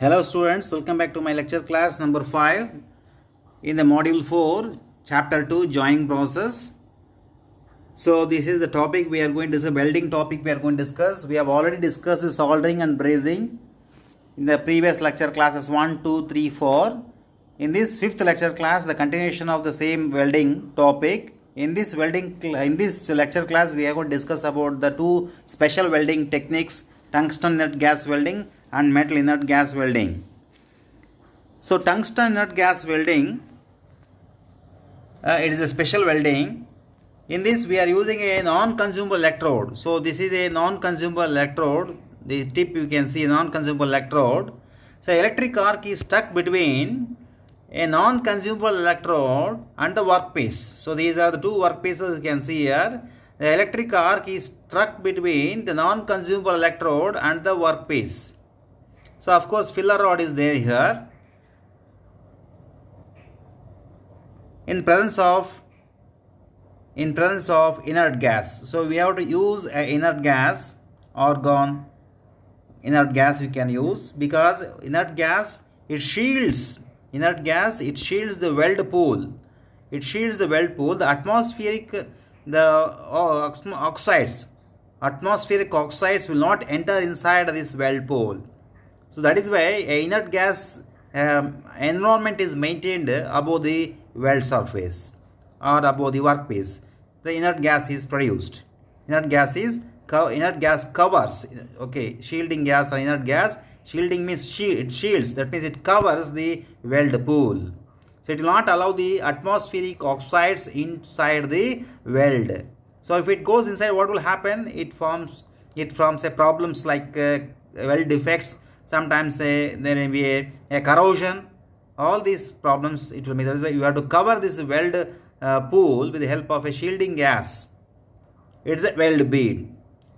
Hello students, welcome back to my lecture class number 5 in the module 4 chapter 2 joining process. So this is the topic we are going to discuss, welding topic we are going to discuss. We have already discussed the soldering and brazing in the previous lecture classes 1, 2, 3, 4. In this 5th lecture class, the continuation of the same welding topic. In this lecture class, we are going to discuss about the two special welding techniques, tungsten inert gas welding and metal inert gas welding. So tungsten inert gas welding, it is a special welding. In this we are using a non-consumable electrode. So this is a non-consumable electrode. The tip you can see, a non-consumable electrode. So electric arc is stuck between a non-consumable electrode and the workpiece. So these are the two workpieces you can see here. The electric arc is struck between the non-consumable electrode and the workpiece. So of course filler rod is there here. In presence of inert gas. So we have to use an inert gas, argon inert gas we can use, because inert gas it shields the weld pool. It shields the weld pool. The atmospheric oxides will not enter inside this weld pool. So that is why a inert gas environment is maintained above the weld surface or above the workpiece. The inert gas is produced. Inert gas covers. Okay, shielding gas or inert gas. Shielding means it shields. That means it covers the weld pool. So it will not allow the atmospheric oxides inside the weld. So if it goes inside, what will happen? It forms a problems like weld defects. Sometimes there may be a corrosion. All these problems it will be. That is why you have to cover this weld pool with the help of a shielding gas. It is a weld bead.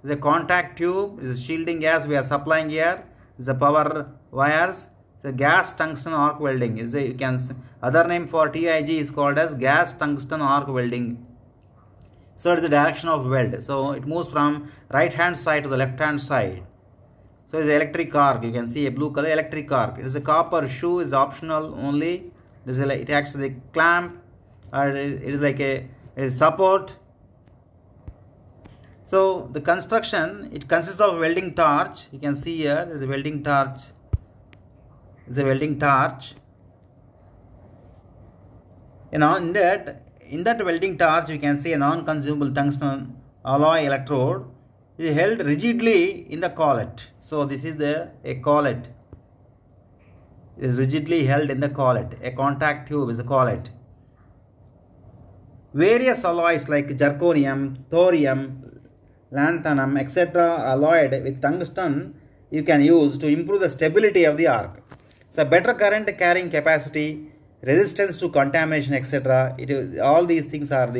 It is a contact tube. It is a shielding gas we are supplying here. It is a power wires. The gas tungsten arc welding is a, other name for TIG is called as gas tungsten arc welding. So it is the direction of weld. So it moves from right hand side to the left hand side. So it is electric arc. You can see a blue color electric arc. It is a copper shoe, is optional only. It acts as a clamp, or it is like a support. So the construction, it consists of welding torch. You can see here is a welding torch. It's a welding torch. In that welding torch, you can see a non-consumable tungsten alloy electrode is held rigidly in the collet. So this is a collet. It is rigidly held in the collet. A contact tube is a collet. Various alloys like zirconium, thorium, lanthanum, etc. are alloyed with tungsten you can use to improve the stability of the arc. So better current carrying capacity, resistance to contamination, etc. All these things are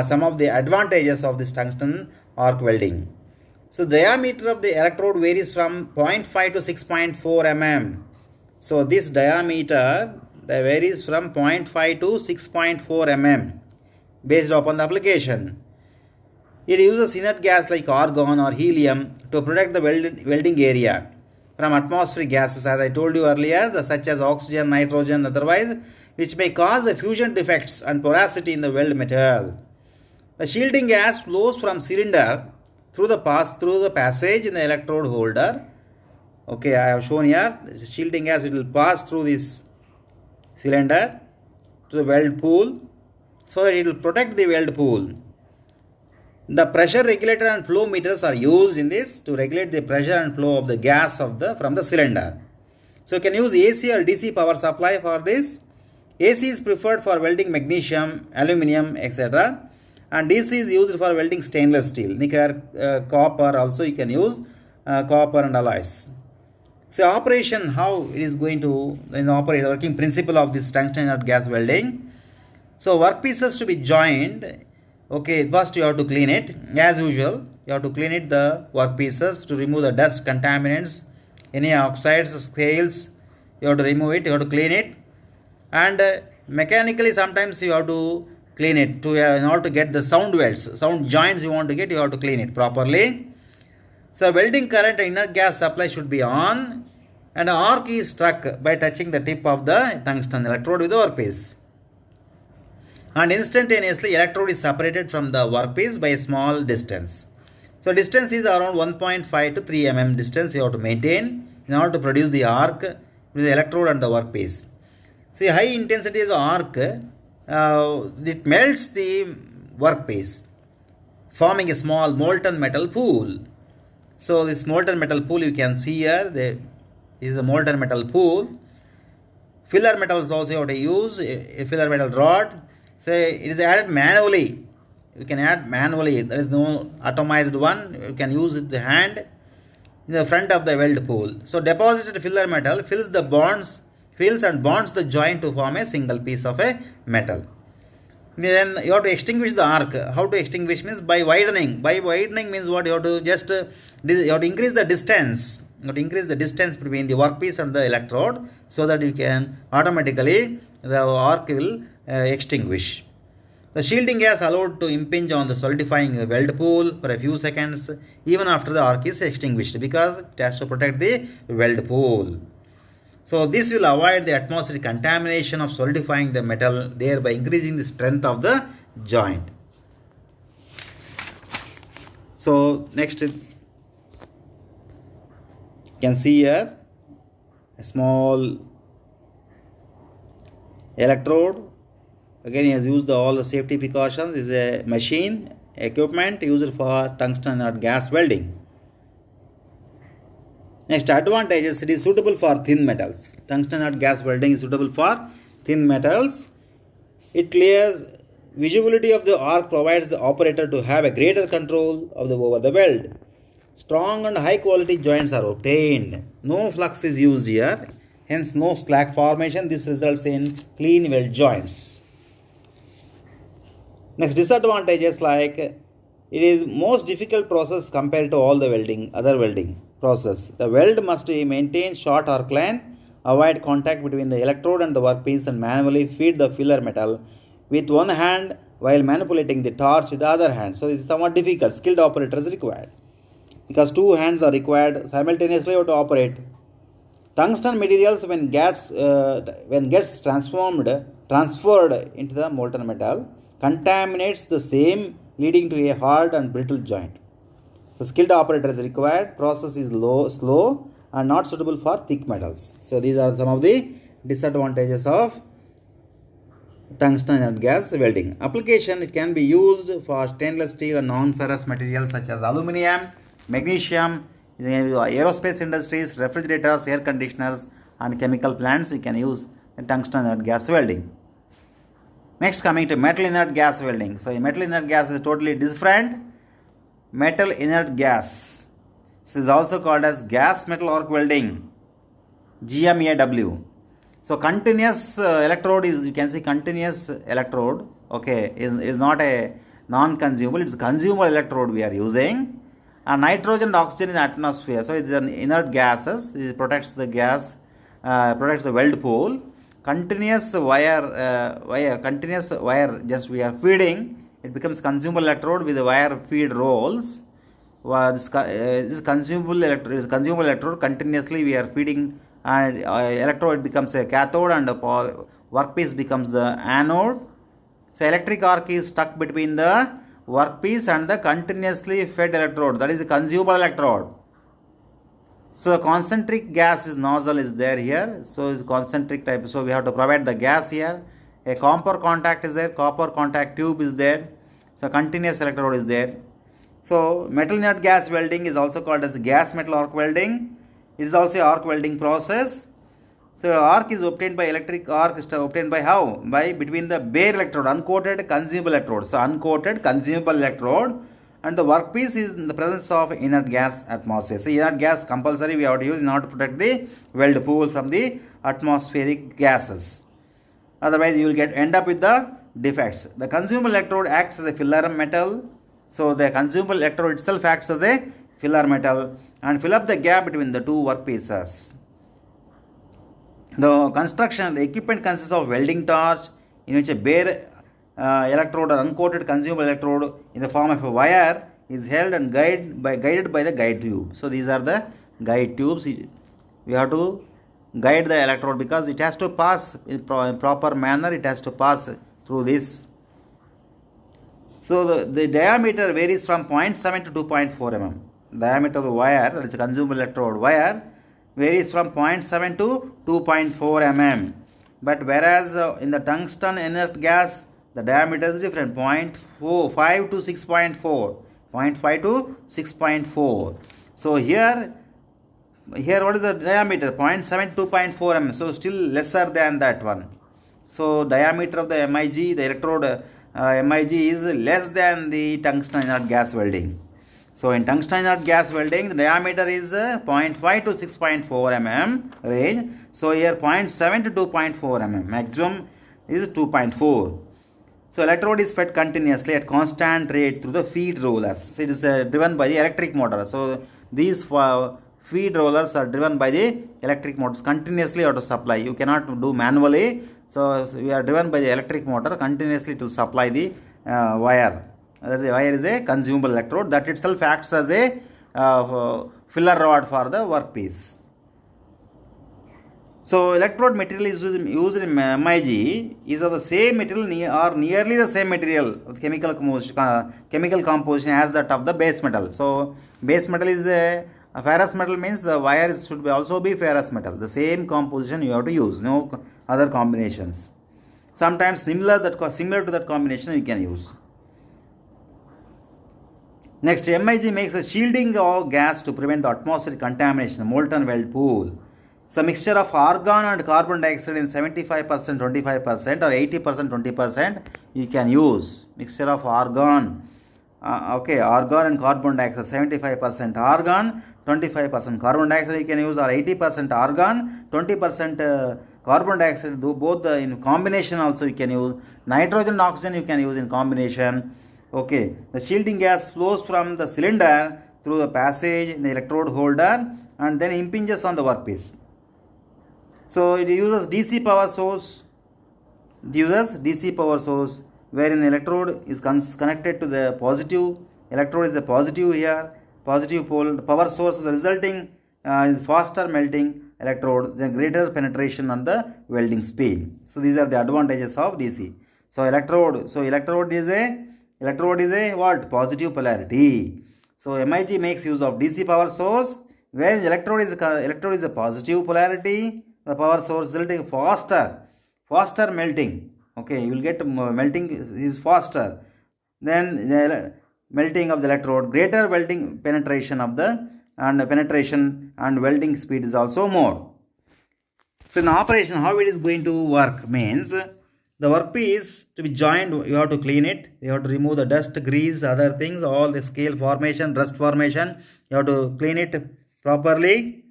some of the advantages of this tungsten arc welding. So diameter of the electrode varies from 0.5 to 6.4 mm. So this diameter varies from 0.5 to 6.4 mm based upon the application. It uses inert gas like argon or helium to protect the welding area from atmospheric gases, as I told you earlier, such as oxygen, nitrogen, otherwise, which may cause fusion defects and porosity in the weld material. The shielding gas flows from cylinder through the passage in the electrode holder. Okay, I have shown here the shielding gas. It will pass through this cylinder to the weld pool, so that it will protect the weld pool. The pressure regulator and flow meters are used in this to regulate the pressure and flow of the gas from the cylinder. So you can use AC or DC power supply for this. AC is preferred for welding magnesium, aluminium, etc. And DC is used for welding stainless steel, nickel, copper. Also you can use copper and alloys. So operation, how it is going to operate, the working principle of this tungsten inert gas welding. So workpieces to be joined. Okay, first you have to clean it. As usual, you have to clean it, the workpieces, to remove the dust, contaminants, any oxides, scales. You have to remove it, you have to clean it. And mechanically sometimes you have to clean it in order to get the sound welds, sound joints you want to get, you have to clean it properly. So welding current and inert gas supply should be on. and arc is struck by touching the tip of the tungsten electrode with the workpiece. And instantaneously electrode is separated from the workpiece by a small distance. So distance is around 1.5 to 3 mm distance you have to maintain in order to produce the arc with the electrode and the workpiece. See, high intensity of the arc, it melts the workpiece, forming a small molten metal pool. So this molten metal pool you can see here, this is a molten metal pool. Filler metals also you have to use, a filler metal rod. So it is added manually. You can add manually. There is no atomized one. You can use it the hand in the front of the weld pool. So deposited filler metal fills and bonds the joint to form a single piece of a metal. Then you have to extinguish the arc. How to extinguish means by widening. By widening means what? You have to just you have to increase the distance. You have to increase the distance between the workpiece and the electrode so that you can automatically the arc will extinguish. The shielding gas allowed to impinge on the solidifying weld pool for a few seconds even after the arc is extinguished because it has to protect the weld pool. So this will avoid the atmospheric contamination of solidifying the metal, thereby increasing the strength of the joint. So next you can see here a small electrode. Again, he has used all the safety precautions. This is a machine equipment used for tungsten inert gas welding. Next, advantages: it is suitable for thin metals. Tungsten inert gas welding is suitable for thin metals. It clears visibility of the arc, provides the operator to have a greater control over the weld. Strong and high quality joints are obtained. No flux is used here, hence no slack formation. This results in clean weld joints. Next, disadvantages like it is most difficult process compared to all the other welding process. The weld must maintain short arc length, avoid contact between the electrode and the workpiece, and manually feed the filler metal with one hand while manipulating the torch with the other hand. So this is somewhat difficult. Skilled operator is required because two hands are required simultaneously to operate. Tungsten materials when gets transferred into the molten metal contaminates the same, leading to a hard and brittle joint. The skilled operator is required. Process is slow and not suitable for thick metals. So these are some of the disadvantages of tungsten inert gas welding. Application: it can be used for stainless steel and non-ferrous materials such as aluminum, magnesium, aerospace industries, refrigerators, air conditioners, and chemical plants. You can use tungsten inert gas welding. Next, coming to metal inert gas welding. So metal inert gas is totally different. Metal inert gas. This is also called as gas metal arc welding, GMAW. So continuous electrode is, you can see continuous electrode, okay, is not a non-consumable, it's consumable electrode we are using. And nitrogen and oxygen in the atmosphere. So it's an inert gases. It protects the gas, protects the weld pool. Continuous wire, just we are feeding, it becomes consumable electrode with the wire feed rolls. This consumable electrode continuously we are feeding, and electrode becomes a cathode and the workpiece becomes the anode. So electric arc is stuck between the workpiece and the continuously fed electrode, that is a consumable electrode. So concentric gas nozzle is there here. So it's concentric type. So we have to provide the gas here. A copper contact is there. Copper contact tube is there. So continuous electrode is there. So metal inert gas welding is also called as gas metal arc welding. It is also arc welding process. So arc is obtained by electric arc is obtained by how? By between the bare electrode, uncoated consumable electrode. So uncoated consumable electrode. And the workpiece is in the presence of inert gas atmosphere. So inert gas compulsory we have to use in order to protect the weld pool from the atmospheric gases. Otherwise you will end up with the defects. The consumable electrode acts as a filler metal. So the consumable electrode itself acts as a filler metal and fill up the gap between the two workpieces. The construction, the equipment consists of welding torch in which a bare electrode or uncoated consumable electrode in the form of a wire is held and guided by the guide tube. So these are the guide tubes We have to guide the electrode because it has to pass in proper manner. It has to pass through this. So the diameter varies from 0.7 to 2.4 mm. Diameter of the wire, that is the consumable electrode wire, varies from 0.7 to 2.4 mm. But whereas in the tungsten inert gas, the diameter is different, 0.5 to 6.4. 0.5 to 6.4. So here what is the diameter? 0.7 to 2.4 mm. So still lesser than that one. So diameter of the MIG, the electrode MIG is less than the tungsten inert gas welding. So in tungsten inert gas welding, the diameter is 0.5 to 6.4 mm range. So here 0.7 to 2.4 mm. Maximum is 2.4. So electrode is fed continuously at constant rate through the feed rollers. So it is driven by the electric motor. So these feed rollers are driven by the electric motors. Continuously you have to supply. You cannot do manually. So we are driven by the electric motor continuously to supply the wire. As a wire is a consumable electrode that itself acts as a filler rod for the workpiece. So electrode material is used in MIG is of the same material or nearly the same material of chemical composition as that of the base metal. So base metal is a ferrous metal, means the wire should also be ferrous metal. The same composition you have to use, no other combinations. Sometimes similar to that combination you can use. Next, MIG makes a shielding of gas to prevent the atmospheric contamination, molten weld pool. So mixture of argon and carbon dioxide in 75%, 25% or 80%, 20% you can use. Mixture of argon, argon and carbon dioxide, 75% argon, 25% carbon dioxide you can use, or 80% argon, 20% carbon dioxide, both in combination also you can use. Nitrogen and oxygen you can use in combination. Okay, the shielding gas flows from the cylinder through the passage in the electrode holder and then impinges on the workpiece. So it uses DC power source. It uses DC power source wherein the electrode is connected to the positive. Electrode is a positive here, positive pole. The power source, the resulting is faster melting electrode, then greater penetration on the welding speed. So these are the advantages of DC. So electrode is a what? Positive polarity. So MIG makes use of DC power source where electrode is a positive polarity. The power source resulting faster melting. Okay, you will get melting is faster. Then the melting of the electrode, greater welding penetration of the penetration and welding speed is also more. So in operation, how it is going to work means the workpiece to be joined, you have to clean it, you have to remove the dust, grease, other things, all the scale formation, rust formation, you have to clean it properly.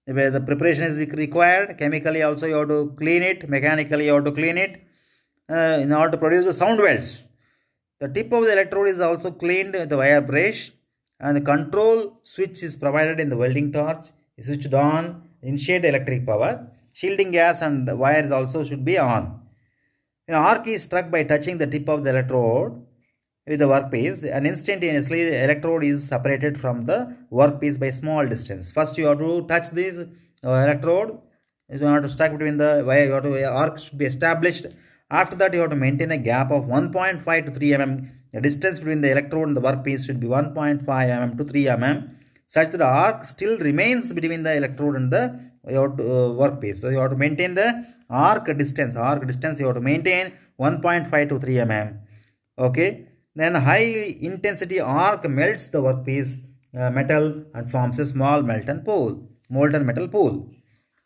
Where the preparation is required, chemically also you have to clean it, mechanically you have to clean it in order to produce the sound welds. The tip of the electrode is also cleaned with the wire brush, and the control switch is provided in the welding torch. Is switched on, initiate electric power. Shielding gas and wires also should be on. An arc is struck by touching the tip of the electrode with the workpiece, and instantaneously the electrode is separated from the workpiece by small distance. First you have to touch this electrode. You have to struck between the wire. Arc should be established. After that you have to maintain a gap of 1.5 to 3 mm. The distance between the electrode and the workpiece should be 1.5 mm to 3 mm, such that the arc still remains between the electrode and the workpiece. So you have to maintain the arc distance. You have to maintain 1.5 to 3 mm. Okay. Then high intensity arc melts the workpiece metal and forms a small molten metal pool.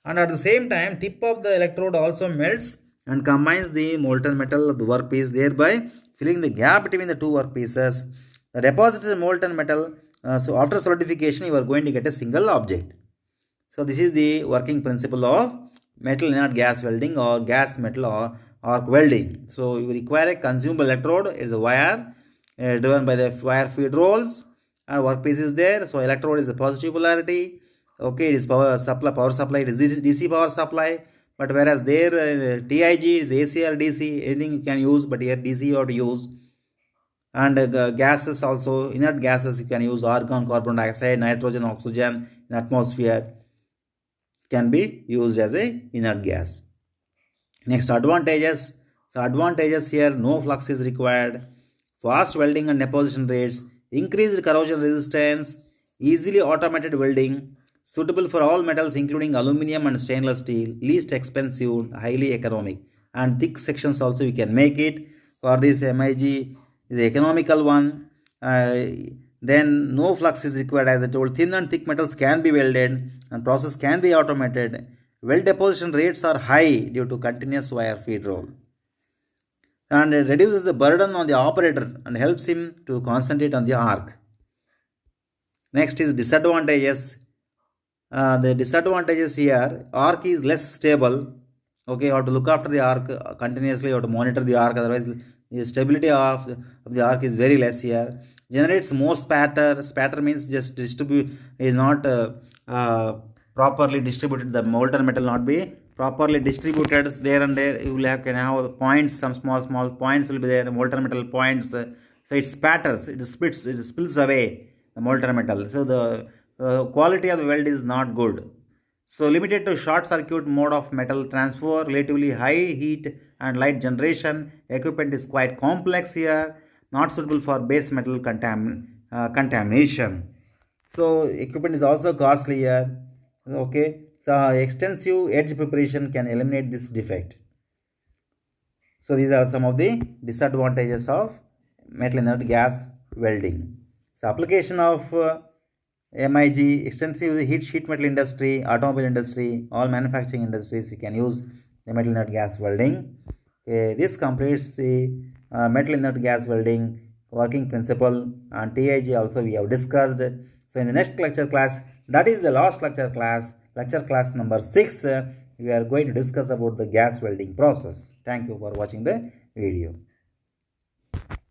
And at the same time, tip of the electrode also melts and combines the molten metal of the workpiece, thereby filling the gap between the two workpieces. The deposited molten metal, so after solidification, you are going to get a single object. So this is the working principle of metal inert gas welding or gas metal or arc welding. So you require a consumable electrode. It is a wire driven by the wire feed rolls, and workpiece is there. So electrode is a positive polarity. Okay, it is power supply. It is DC power supply. But whereas there TIG is AC or DC, anything you can use, but here DC you have to use. And gases also, inert gases you can use argon, carbon dioxide, nitrogen, oxygen in atmosphere. can be used as a inert gas. Next, advantages. So advantages here, no flux is required, fast welding and deposition rates, increased corrosion resistance, easily automated welding, suitable for all metals including aluminum and stainless steel, least expensive, highly economic, and thick sections also we can make it. For this MIG is the economical one. Then no flux is required, as I told. Thin and thick metals can be welded and process can be automated. Weld deposition rates are high due to continuous wire feed roll, and it reduces the burden on the operator and helps him to concentrate on the arc. Next is disadvantages. The disadvantages here, arc is less stable. Okay, you have to look after the arc continuously, you have to monitor the arc, otherwise the stability of the arc is very less here. Generates more spatter. Spatter means just is not properly distributed. The molten metal not be properly distributed there and there. You will can have points, some small points will be there, molten metal points. So it spatters, it spills away the molten metal. So the quality of the weld is not good. So limited to short circuit mode of metal transfer, relatively high heat and light generation. Equipment is quite complex here, not suitable for base metal contamination. So equipment is also costly here. Okay, so extensive edge preparation can eliminate this defect. So these are some of the disadvantages of metal inert gas welding. So application of MIG, extensive sheet metal industry, automobile industry, all manufacturing industries, you can use the metal inert gas welding. This completes the metal inert gas welding working principle, and TIG also we have discussed. So in the next lecture class, that is the last lecture class number 6, we are going to discuss about the gas welding process. Thank you for watching the video.